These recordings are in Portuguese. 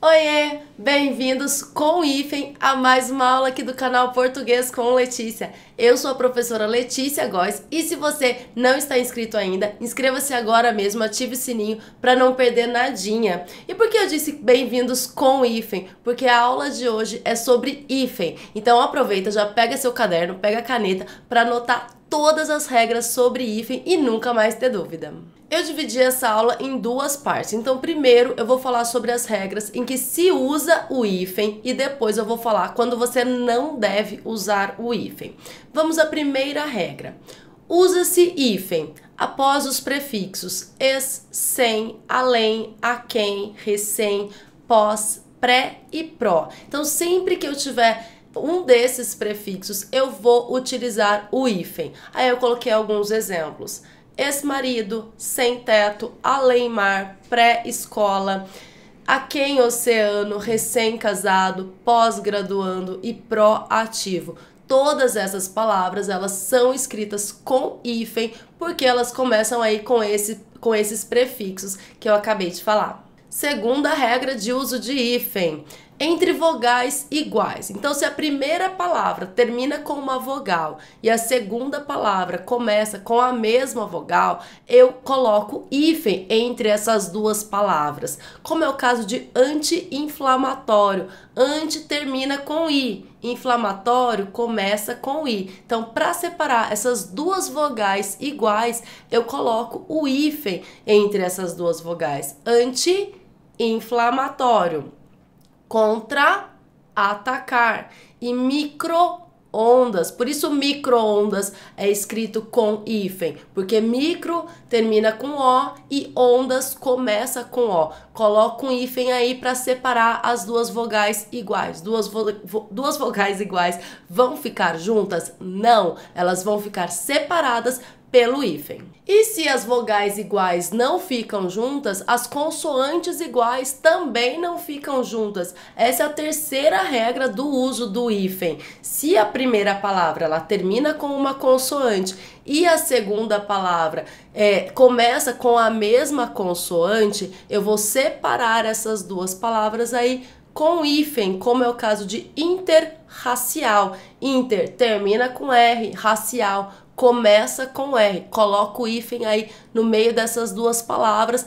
Oiê, bem-vindos com o hífen a mais uma aula aqui do canal Português com Letícia. Eu sou a professora Letícia Góes e se você não está inscrito ainda, inscreva-se agora mesmo, ative o sininho para não perder nadinha. E por que eu disse bem-vindos com o hífen? Porque a aula de hoje é sobre hífen. Então aproveita, já pega seu caderno, pega a caneta para anotar todas as regras sobre hífen e nunca mais ter dúvida. Eu dividi essa aula em duas partes. Então, primeiro eu vou falar sobre as regras em que se usa o hífen e depois eu vou falar quando você não deve usar o hífen. Vamos à primeira regra. Usa-se hífen após os prefixos es, sem, além, aquém, recém, pós, pré e pró. Então, sempre que eu tiver um desses prefixos, eu vou utilizar o hífen. Aí eu coloquei alguns exemplos. Ex-marido, sem teto, além-mar, pré-escola, aquém oceano, recém-casado, pós-graduando e pró-ativo. Todas essas palavras, elas são escritas com hífen porque elas começam aí com esses prefixos que eu acabei de falar. Segunda regra de uso de hífen. Entre vogais iguais. Então, se a primeira palavra termina com uma vogal e a segunda palavra começa com a mesma vogal, eu coloco hífen entre essas duas palavras. Como é o caso de anti-inflamatório. Anti termina com i, inflamatório começa com i. Então, para separar essas duas vogais iguais, eu coloco o hífen entre essas duas vogais. Anti-inflamatório. Contra, atacar. E micro-ondas. Por isso micro-ondas é escrito com hífen. Porque micro termina com O e ondas começa com O. Coloco um hífen aí para separar as duas vogais iguais. Duas vogais iguais vão ficar juntas? Não, elas vão ficar separadas pelo hífen. E se as vogais iguais não ficam juntas, as consoantes iguais também não ficam juntas. Essa é a terceira regra do uso do hífen. Se a primeira palavra ela termina com uma consoante e a segunda palavra começa com a mesma consoante, eu vou separar essas duas palavras aí com hífen, como é o caso de interracial. Inter termina com R, racial começa com R. Coloco o hífen aí no meio dessas duas palavras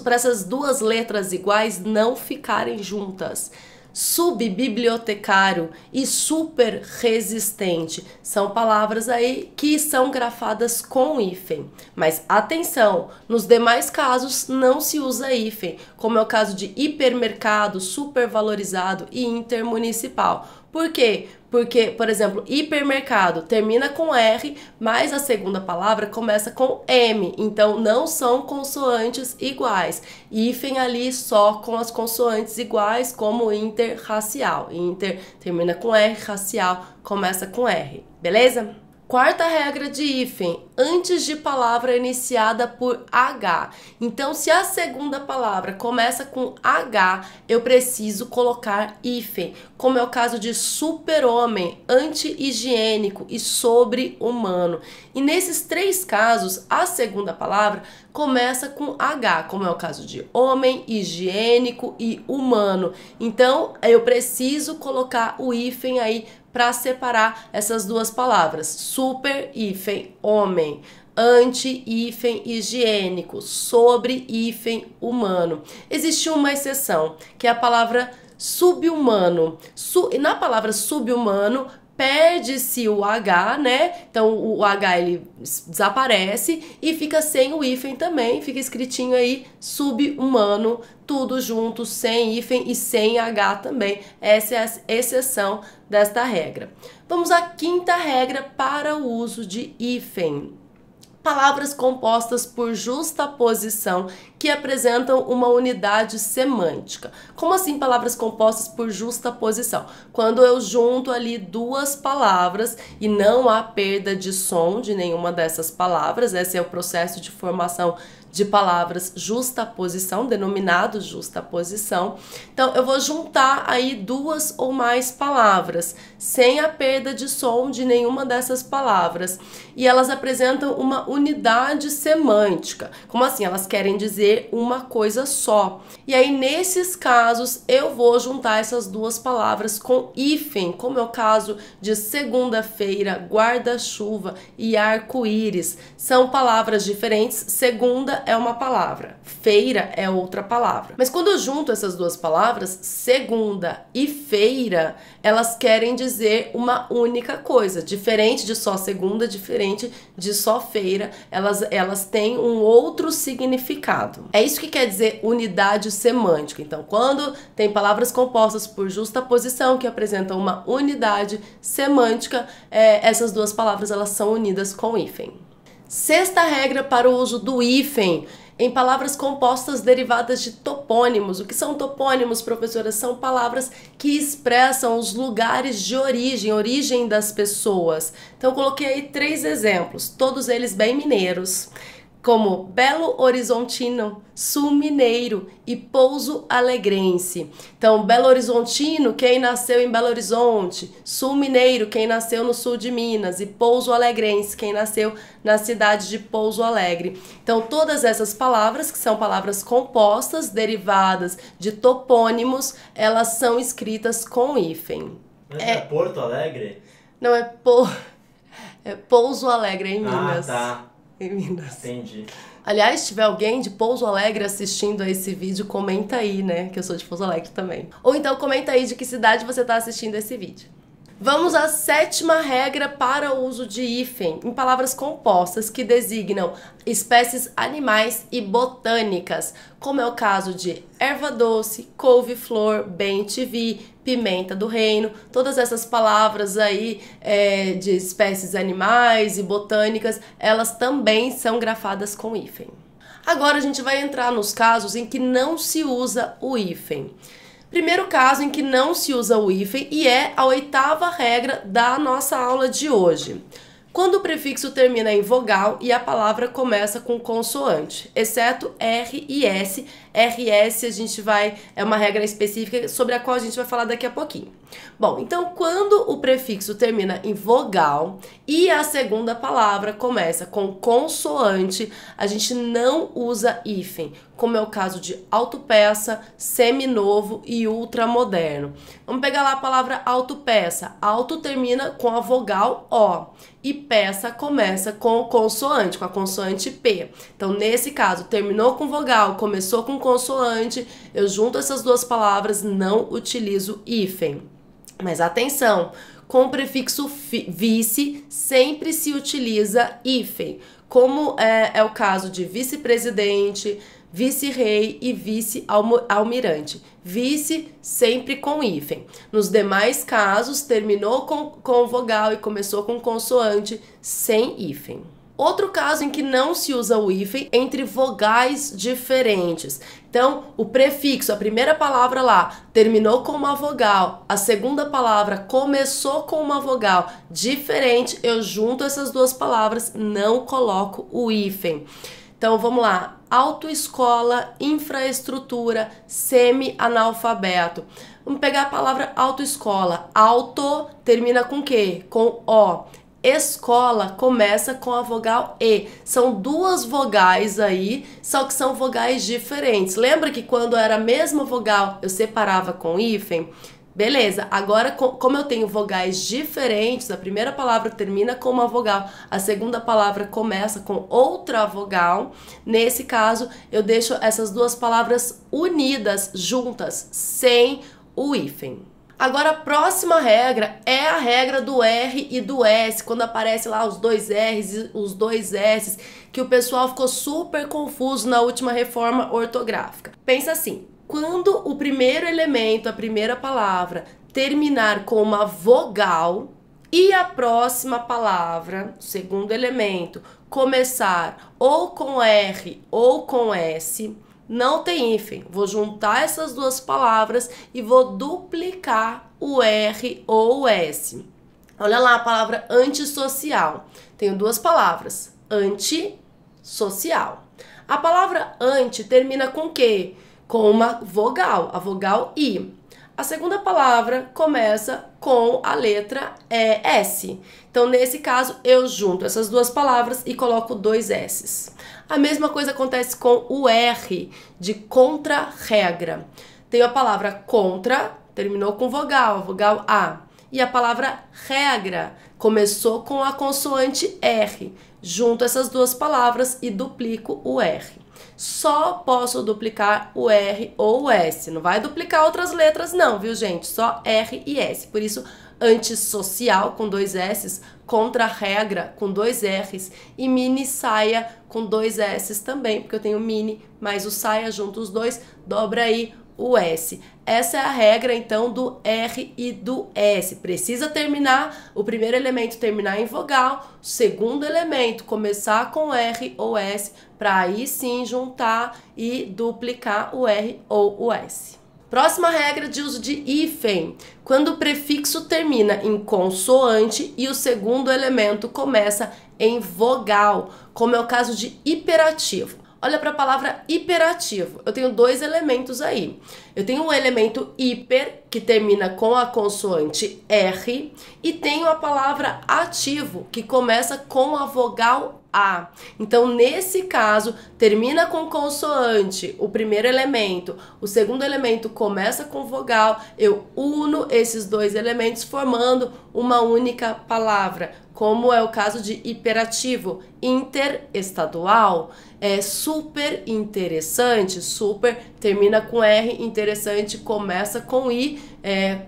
para essas duas letras iguais não ficarem juntas. Subbibliotecário e super resistente são palavras aí que são grafadas com hífen. Mas atenção, nos demais casos não se usa hífen, como é o caso de hipermercado, supervalorizado e intermunicipal. Por quê? Porque, por exemplo, hipermercado termina com R, mas a segunda palavra começa com M. Então, não são consoantes iguais. Hífen ali só com as consoantes iguais, como interracial. Inter termina com R, racial começa com R. Beleza? Quarta regra de hífen, antes de palavra iniciada por H. Então, se a segunda palavra começa com H, eu preciso colocar hífen, como é o caso de super-homem, anti-higiênico e sobre-humano. E nesses três casos, a segunda palavra começa com H, como é o caso de homem, higiênico e humano. Então, eu preciso colocar o hífen aí para separar essas duas palavras. Super, hífen, homem. Anti, hífen, higiênico. Sobre, hífen, humano. Existe uma exceção, que é a palavra subhumano. Na palavra subhumano, perde-se o H, né? Então, o H ele desaparece e fica sem o hífen também. Fica escritinho aí, subhumano, tudo junto, sem hífen e sem H também. Essa é a exceção desta regra. Vamos à quinta regra para o uso de hífen. Palavras compostas por justaposição que apresentam uma unidade semântica. Como assim palavras compostas por justaposição? Quando eu junto ali duas palavras e não há perda de som de nenhuma dessas palavras, esse é o processo de formação de palavras justaposição, denominado justaposição. Então, eu vou juntar aí duas ou mais palavras, sem a perda de som de nenhuma dessas palavras. E elas apresentam uma unidade semântica. Como assim? Elas querem dizer dizer uma coisa só. E aí, nesses casos, eu vou juntar essas duas palavras com hífen, como é o caso de segunda-feira, guarda-chuva e arco-íris. São palavras diferentes. Segunda é uma palavra, feira é outra palavra. Mas quando eu junto essas duas palavras, segunda e feira, elas querem dizer uma única coisa, diferente de só segunda, diferente de só feira, elas têm um outro significado. É isso que quer dizer unidade semântica. Então, quando tem palavras compostas por justaposição que apresentam uma unidade semântica, essas duas palavras elas são unidas com hífen. Sexta regra para o uso do hífen em palavras compostas derivadas de topônimos. O que são topônimos, professora? São palavras que expressam os lugares de origem das pessoas. Então, eu coloquei aí 3 exemplos, todos eles bem mineiros, como Belo Horizontino, Sul Mineiro e Pouso Alegrense. Então, Belo Horizontino, quem nasceu em Belo Horizonte, Sul Mineiro, quem nasceu no sul de Minas, e Pouso Alegrense, quem nasceu na cidade de Pouso Alegre. Então, todas essas palavras, que são palavras compostas, derivadas de topônimos, elas são escritas com hífen. Mas é Porto Alegre? Não, é Pouso Alegre, em Minas. Ah, tá. Em Minas. Entendi. Aliás, se tiver alguém de Pouso Alegre assistindo a esse vídeo, comenta aí, né? Que eu sou de Pouso Alegre também. Ou então comenta aí de que cidade você está assistindo esse vídeo. Vamos à 7ª regra para o uso de hífen em palavras compostas que designam espécies animais e botânicas, como é o caso de erva doce, couve-flor, bem-te-vi, pimenta do reino. Todas essas palavras aí de espécies animais e botânicas, elas também são grafadas com hífen. Agora a gente vai entrar nos casos em que não se usa o hífen. Primeiro caso em que não se usa o hífen e é a 8ª regra da nossa aula de hoje. Quando o prefixo termina em vogal e a palavra começa com consoante, exceto R e S. RS é uma regra específica sobre a qual a gente vai falar daqui a pouquinho. Bom, então quando o prefixo termina em vogal e a segunda palavra começa com consoante, a gente não usa hífen, como é o caso de autopeça, seminovo e ultramoderno. Vamos pegar lá a palavra autopeça. Auto termina com a vogal O e peça começa com consoante, com a consoante P. Então, nesse caso, terminou com vogal, começou com consoante, eu junto essas duas palavras, não utilizo hífen. Mas atenção, com o prefixo vice sempre se utiliza hífen, como é o caso de vice-presidente, vice-rei e vice-almirante. Vice sempre com hífen. Nos demais casos, terminou com vogal e começou com consoante sem hífen. Outro caso em que não se usa o hífen entre vogais diferentes. Então, o prefixo, a primeira palavra lá, terminou com uma vogal, a segunda palavra começou com uma vogal diferente, eu junto essas duas palavras, não coloco o hífen. Então, vamos lá. Autoescola, infraestrutura, semi-analfabeto. Vamos pegar a palavra autoescola. Auto termina com o quê? Com O. Escola começa com a vogal E. São duas vogais aí, só que são vogais diferentes. Lembra que quando era a mesma vogal eu separava com hífen? Beleza, agora como eu tenho vogais diferentes, a primeira palavra termina com uma vogal, a segunda palavra começa com outra vogal, nesse caso eu deixo essas duas palavras unidas, juntas, sem o hífen. Agora a próxima regra é a regra do R e do S, quando aparece lá os dois R's e os dois S's, que o pessoal ficou super confuso na última reforma ortográfica. Pensa assim, quando o primeiro elemento, a primeira palavra, terminar com uma vogal e a próxima palavra, o segundo elemento, começar ou com R ou com S, não tem hífen. Vou juntar essas duas palavras e vou duplicar o R ou o S. Olha lá a palavra antissocial. Tenho duas palavras, antissocial. A palavra anti termina com o quê? Com uma vogal, a vogal I. A segunda palavra começa com a letra S. Então, nesse caso, eu junto essas duas palavras e coloco dois S's. A mesma coisa acontece com o R, de contra-regra. Tenho a palavra contra, terminou com vogal, vogal A. E a palavra regra começou com a consoante R. Junto essas duas palavras e duplico o R. Só posso duplicar o R ou o S. Não vai duplicar outras letras não, viu, gente? Só R e S. Por isso, antissocial com 2 S's, contra-regra com 2 R's e mini saia com 2 S's também, porque eu tenho mini mais o saia, junto os dois, dobra aí o S. Essa é a regra, então, do R e do S. Precisa terminar, o primeiro elemento terminar em vogal, o segundo elemento começar com R ou S, para aí sim juntar e duplicar o R ou o S. Próxima regra de uso de hífen, quando o prefixo termina em consoante e o segundo elemento começa em vogal, como é o caso de hiperativo. Olha para a palavra hiperativo, eu tenho 2 elementos aí. Eu tenho o elemento hiper, que termina com a consoante R, e tenho a palavra ativo, que começa com a vogal A. Então, nesse caso, termina com consoante o primeiro elemento, o segundo elemento começa com vogal, eu uno esses 2 elementos formando uma única palavra, como é o caso de hiperativo, interestadual, é super interessante, super termina com R, interessante começa com I,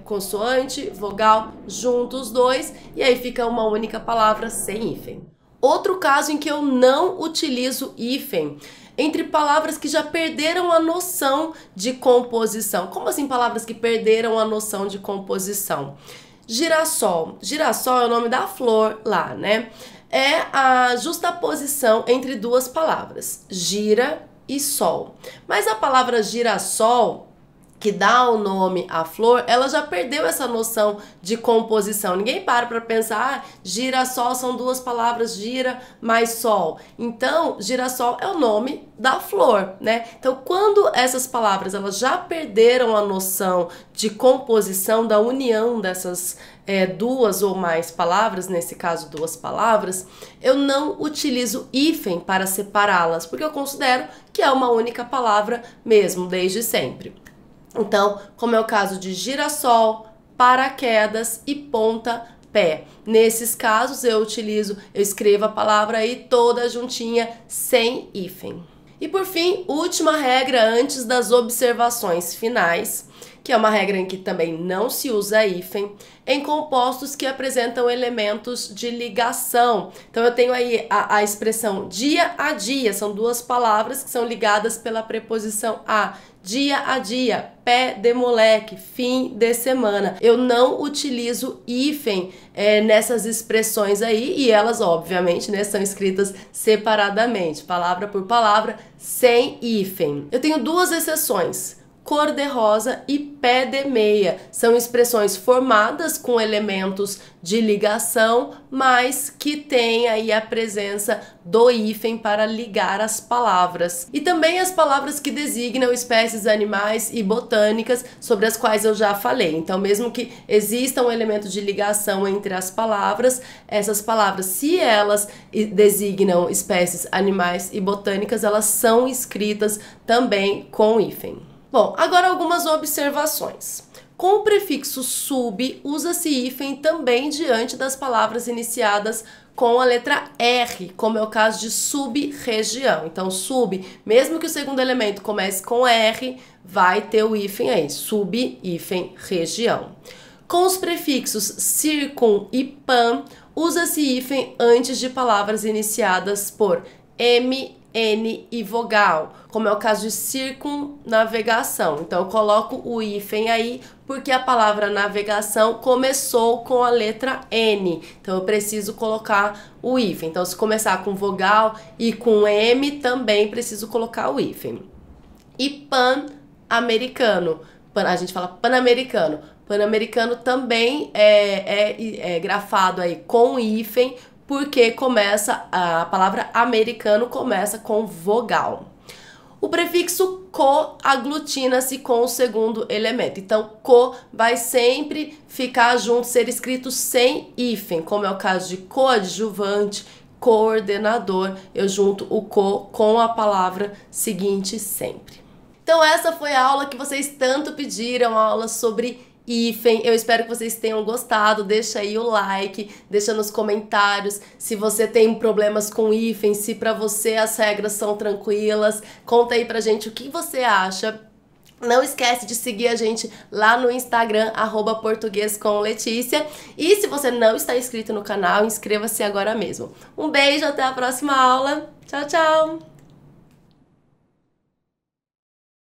consoante, vogal, juntos os dois, e aí fica uma única palavra sem hífen. Outro caso em que eu não utilizo hífen, entre palavras que já perderam a noção de composição. Como assim palavras que perderam a noção de composição? Girassol. Girassol é o nome da flor lá, né? É a justaposição entre 2 palavras, gira e sol. Mas a palavra girassol, que dá o nome à flor, ela já perdeu essa noção de composição. Ninguém para pensar, girassol são 2 palavras, gira mais sol. Então, girassol é o nome da flor, né? Então, quando essas palavras elas já perderam a noção de composição, da união dessas 2 ou mais palavras, nesse caso 2 palavras, eu não utilizo hífen para separá-las, porque eu considero que é uma única palavra mesmo, desde sempre. Então, como é o caso de girassol, paraquedas e pontapé. Nesses casos eu escrevo a palavra aí toda juntinha, sem hífen. E por fim, última regra antes das observações finais, que é uma regra em que também não se usa hífen, em compostos que apresentam elementos de ligação. Então eu tenho aí a expressão dia a dia, são 2 palavras que são ligadas pela preposição a. Dia a dia, pé de moleque, fim de semana. Eu não utilizo hífen nessas expressões aí, e elas obviamente, né, são escritas separadamente, palavra por palavra, sem hífen. Eu tenho 2 exceções. Cor de rosa e pé de meia. São expressões formadas com elementos de ligação, mas que têm aí a presença do hífen para ligar as palavras. E também as palavras que designam espécies animais e botânicas, sobre as quais eu já falei. Então, mesmo que exista um elemento de ligação entre as palavras, essas palavras, se elas designam espécies animais e botânicas, elas são escritas também com hífen. Bom, agora algumas observações. Com o prefixo sub, usa-se hífen também diante das palavras iniciadas com a letra R, como é o caso de sub-região. Então, sub, mesmo que o segundo elemento comece com R, vai ter o hífen aí, sub-região. Com os prefixos circun e pan, usa-se hífen antes de palavras iniciadas por M, N e vogal, como é o caso de circunnavegação. Então, eu coloco o hífen aí porque a palavra navegação começou com a letra N. Então, eu preciso colocar o hífen. Então, se começar com vogal e com M, também preciso colocar o hífen. E pan-americano. A gente fala pan-americano. Pan-americano também é grafado aí com hífen, porque a palavra americano começa com vogal. O prefixo co aglutina-se com o segundo elemento. Então, co vai sempre ficar junto, ser escrito sem hífen, como é o caso de coadjuvante, coordenador. Eu junto o co com a palavra seguinte sempre. Então essa foi a aula que vocês tanto pediram, a aula sobre hífen. Eu espero que vocês tenham gostado. Deixa aí o like, deixa nos comentários se você tem problemas com hífen, se pra você as regras são tranquilas. Conta aí pra gente o que você acha. Não esquece de seguir a gente lá no Instagram, @portuguescomletícia. E se você não está inscrito no canal, inscreva-se agora mesmo. Um beijo, até a próxima aula. Tchau, tchau!